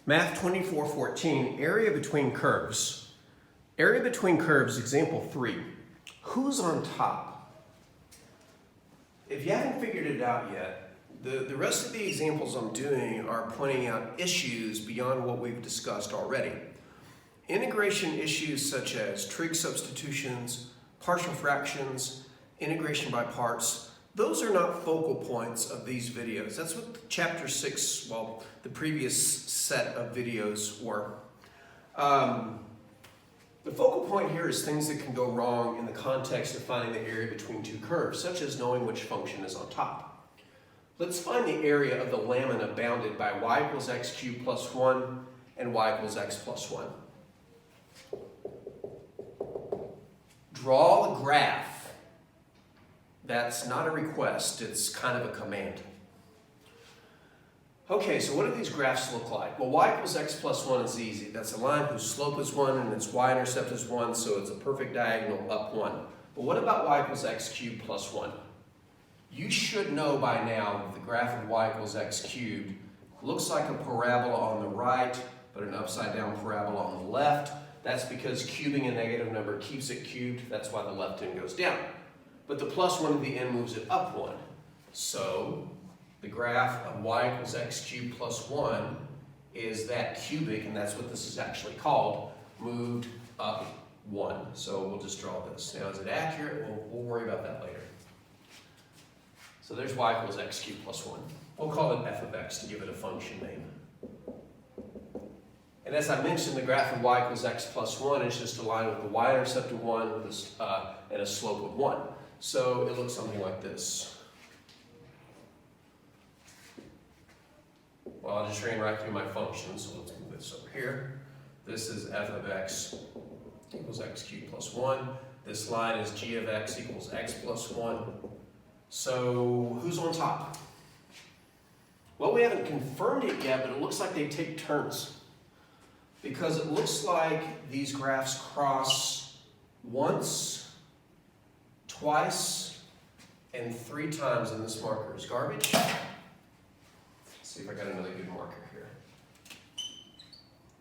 Math 2414, area between curves. Area between curves, example 3. Who's on top? If you haven't figured it out yet, the rest of the examples I'm doing are pointing out issues beyond what we've discussed already. Integration issues such as trig substitutions, partial fractions, integration by parts, those are not focal points of these videos. That's what chapter 6, well, the previous set of videos were. The focal point here is things that can go wrong in the context of finding the area between two curves, such as knowing which function is on top. Let's find the area of the lamina bounded by y equals x cubed plus 1 and y equals x plus 1. Draw the graph. That's not a request, it's kind of a command. Okay, so what do these graphs look like? Well, y equals x plus 1 is easy. That's a line whose slope is 1 and its y-intercept is 1, so it's a perfect diagonal up 1. But what about y equals x cubed plus 1? You should know by now that the graph of y equals x cubed looks like a parabola on the right, but an upside down parabola on the left. That's because cubing a negative number keeps it cubed. That's why the left end goes down. But the plus 1 at the end moves it up 1. So the graph of y equals x cubed plus 1 is that cubic, and that's what this is actually called, moved up 1. So we'll just draw this. Now, is it accurate? We'll worry about that later. So there's y equals x cubed plus 1. We'll call it f of x to give it a function name. And as I mentioned, the graph of y equals x plus 1 is just a line with a y-intercept of 1 and a slope of 1. So it looks something like this. Well, I'll just train right through my functions, so let's move this over here. This is f of x equals x cubed plus 1. This line is g of x equals x plus 1. So who's on top? Well, we haven't confirmed it yet, but it looks like they take turns. Because it looks like these graphs cross once, twice, and 3 times, and this marker is garbage. Let's see if I got another good marker here.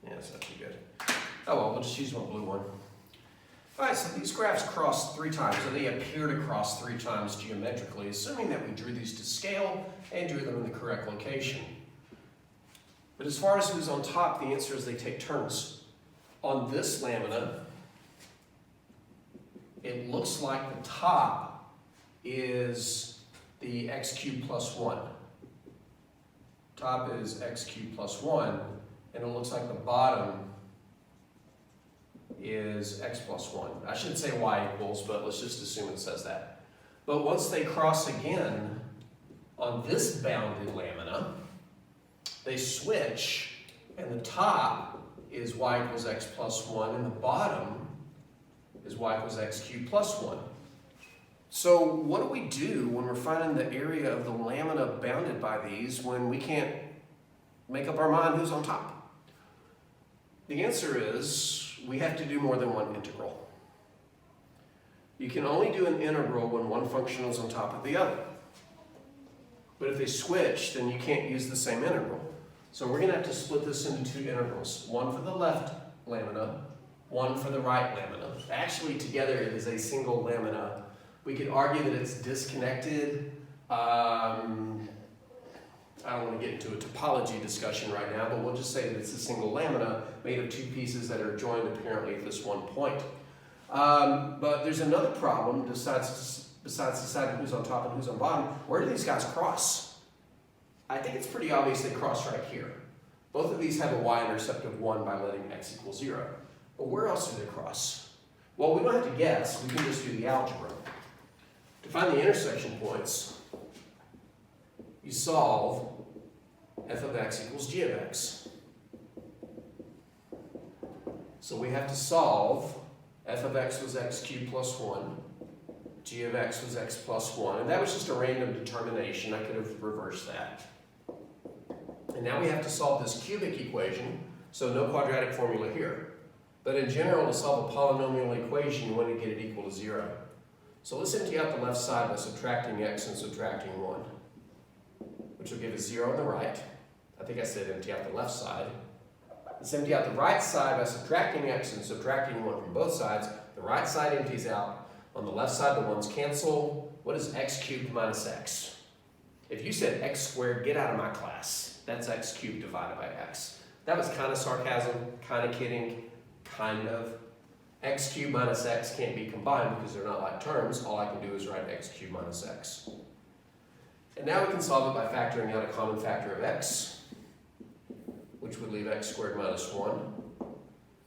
Yeah, it's not too good. Oh well, we'll just use one blue one. Alright, so these graphs cross 3 times, or they appear to cross 3 times geometrically, assuming that we drew these to scale and drew them in the correct location. But as far as who's on top, the answer is they take turns. On this lamina, it looks like the top is the x cubed plus 1. Top is x cubed plus 1, and it looks like the bottom is x plus 1. I should say y equals, but let's just assume it says that. But once they cross again on this bounded lamina, they switch, and the top is y equals x plus 1, and the bottom is y equals x cubed plus 1. So what do we do when we're finding the area of the lamina bounded by these when we can't make up our mind who's on top? The answer is we have to do more than one integral. You can only do an integral when one function is on top of the other. But if they switch, then you can't use the same integral. So we're going to have to split this into 2 integrals. One for the left lamina, one for the right lamina. Actually, together it is a single lamina. We could argue that it's disconnected. I don't want to get into a topology discussion right now, but we'll just say that it's a single lamina made of 2 pieces that are joined apparently at this one point. But there's another problem besides deciding who's on top and who's on bottom. Where do these guys cross? I think it's pretty obvious they cross right here. Both of these have a y-intercept of 1 by letting x equal 0. But where else do they cross? Well, we don't have to guess. We can just do the algebra. To find the intersection points, you solve f of x equals g of x. So we have to solve f of x was x cubed plus 1, g of x was x plus 1, and that was just a random determination. I could have reversed that. And now we have to solve this cubic equation, so no quadratic formula here. But in general, to solve a polynomial equation, you want to get it equal to 0. So let's empty out the left side by subtracting x and subtracting 1, which will give us 0 on the right. I think I said empty out the left side. Let's empty out the right side by subtracting x and subtracting 1 from both sides. The right side empties out. On the left side, the 1's cancel. What is x cubed minus x? If you said x squared, get out of my class. That's x cubed divided by x. That was kind of sarcasm, kind of kidding, kind of. X cubed minus x can't be combined because they're not like terms. All I can do is write x cubed minus x. And now we can solve it by factoring out a common factor of x, which would leave x squared minus 1.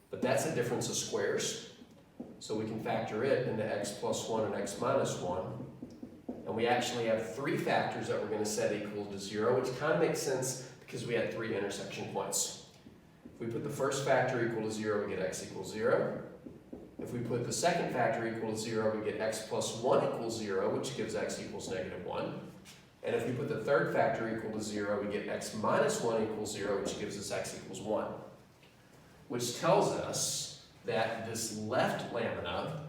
But that's a difference of squares. So we can factor it into x plus 1 and x minus 1. And we actually have 3 factors that we're going to set equal to 0, which kind of makes sense because we had 3 intersection points. If we put the first factor equal to 0, we get x equals 0. If we put the second factor equal to 0, we get x plus 1 equals 0, which gives x equals negative 1. And if we put the third factor equal to 0, we get x minus 1 equals 0, which gives us x equals 1. Which tells us that this left lamina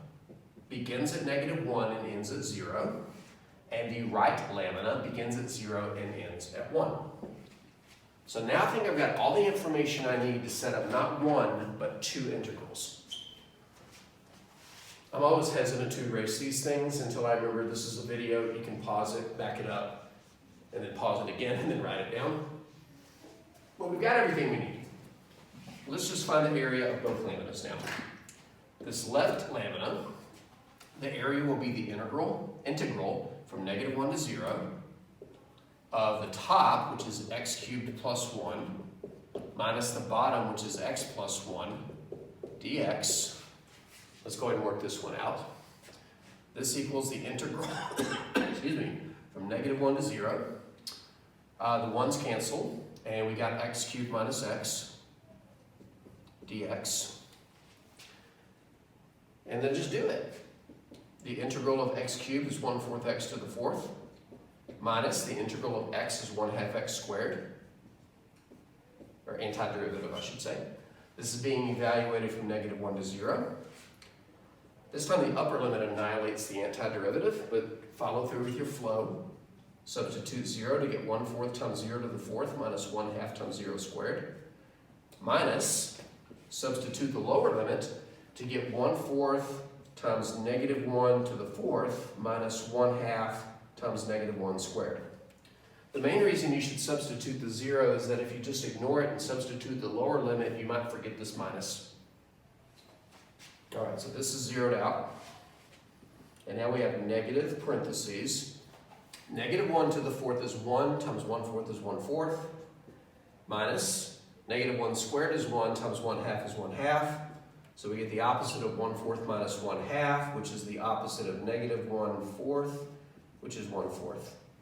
begins at negative 1 and ends at 0. And the right lamina begins at 0 and ends at 1. So now I think I've got all the information I need to set up not 1, but 2 integrals. I'm always hesitant to erase these things until I remember this is a video. You can pause it, back it up, and then pause it again, and then write it down. But we've got everything we need. Let's just find the area of both laminas now. This left lamina, the area will be the integral from negative 1 to 0 of the top, which is x cubed plus 1, minus the bottom, which is x plus 1, dx. Let's go ahead and work this one out. This equals the integral, excuse me, from negative 1 to 0. The 1's cancel, and we got x cubed minus x dx. And then just do it. The integral of x cubed is 1/4 x to the 4th, minus the integral of x is 1/2 x squared, or antiderivative, I should say. This is being evaluated from negative 1 to 0. This time the upper limit annihilates the antiderivative, but follow through with your flow. Substitute 0 to get 1/4 times 0 to the 4th minus 1/2 times 0 squared. Minus, substitute the lower limit to get 1/4 times negative 1 to the 4th minus 1/2 times negative 1 squared. The main reason you should substitute the 0 is that if you just ignore it and substitute the lower limit, you might forget this minus. All right, so this is zeroed out. And now we have negative parentheses. Negative 1 to the 4th is 1 times 1/4 is 1/4. Minus negative 1 squared is 1 times 1/2 is 1/2. So we get the opposite of 1/4 minus 1/2, which is the opposite of negative 1/4, which is 1/4,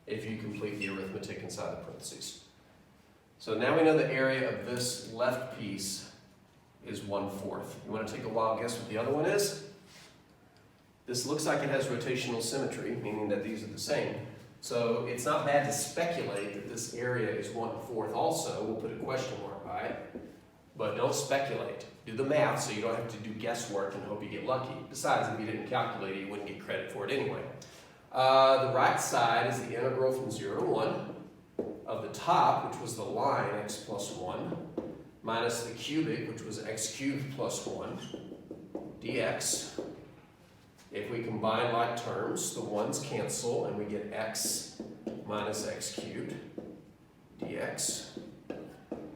if you complete the arithmetic inside the parentheses. So now we know the area of this left piece is 1/4. You want to take a wild guess what the other one is? This looks like it has rotational symmetry, meaning that these are the same. So it's not bad to speculate that this area is 1/4 also. We'll put a question mark by it. But don't speculate. Do the math so you don't have to do guesswork and hope you get lucky. Besides, if you didn't calculate it, you wouldn't get credit for it anyway. The right side is the integral from 0 to 1 of the top, which was the line x plus 1, minus the cubic, which was x cubed plus 1, dx. If we combine like terms, the 1's cancel, and we get x minus x cubed dx.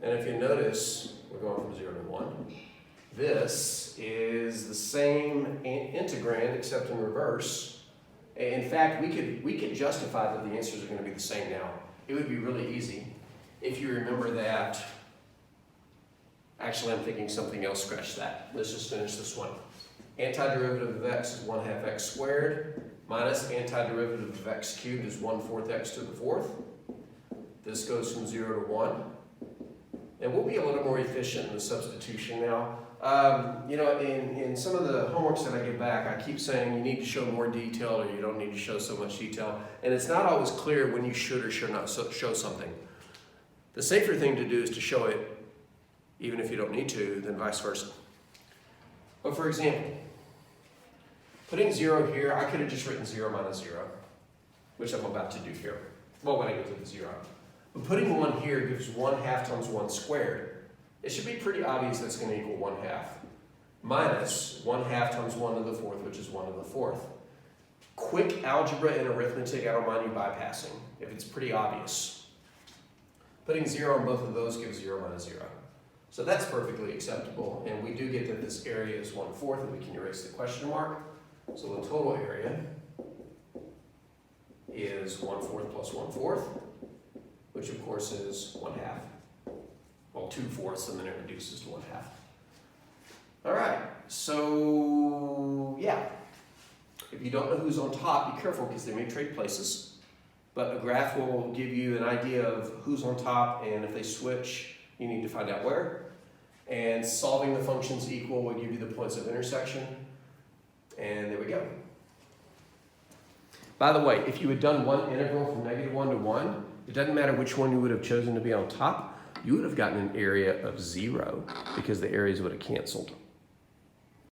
And if you notice, we're going from 0 to 1. This is the same integrand, except in reverse. In fact, we could justify that the answers are going to be the same now. It would be really easy if you remember that. Actually, I'm thinking something else. Scratch that. Let's just finish this one. Antiderivative of x is 1/2 x squared, minus antiderivative of x cubed is 1/4 x to the 4th. This goes from 0 to 1. And we'll be a little more efficient in the substitution now. In some of the homeworks that I get back, I keep saying you need to show more detail or you don't need to show so much detail. And it's not always clear when you should or should not show something. The safer thing to do is to show it even if you don't need to, than vice versa. But for example, putting 0 here, I could have just written 0 minus 0, which I'm about to do here. Well, when I get to the 0. But putting 1 here gives 1/2 times 1 squared. it should be pretty obvious that's going to equal 1/2 minus 1/2 times 1 to the 4th, which is 1 to the 4th. Quick algebra and arithmetic, I don't mind you bypassing if it's pretty obvious. Putting 0 on both of those gives 0 minus 0. So that's perfectly acceptable, and we do get that this area is 1/4, and we can erase the question mark. So the total area is 1/4 plus 1/4, which of course is 1/2. Well, 2/4, and then it reduces to 1/2. All right, so yeah. If you don't know who's on top, be careful because they may trade places. But a graph will give you an idea of who's on top, and if they switch, you need to find out where. And solving the functions equal will give you the points of intersection. And there we go. By the way, if you had done one integral from -1 to 1, it doesn't matter which one you would have chosen to be on top, you would have gotten an area of 0 because the areas would have canceled.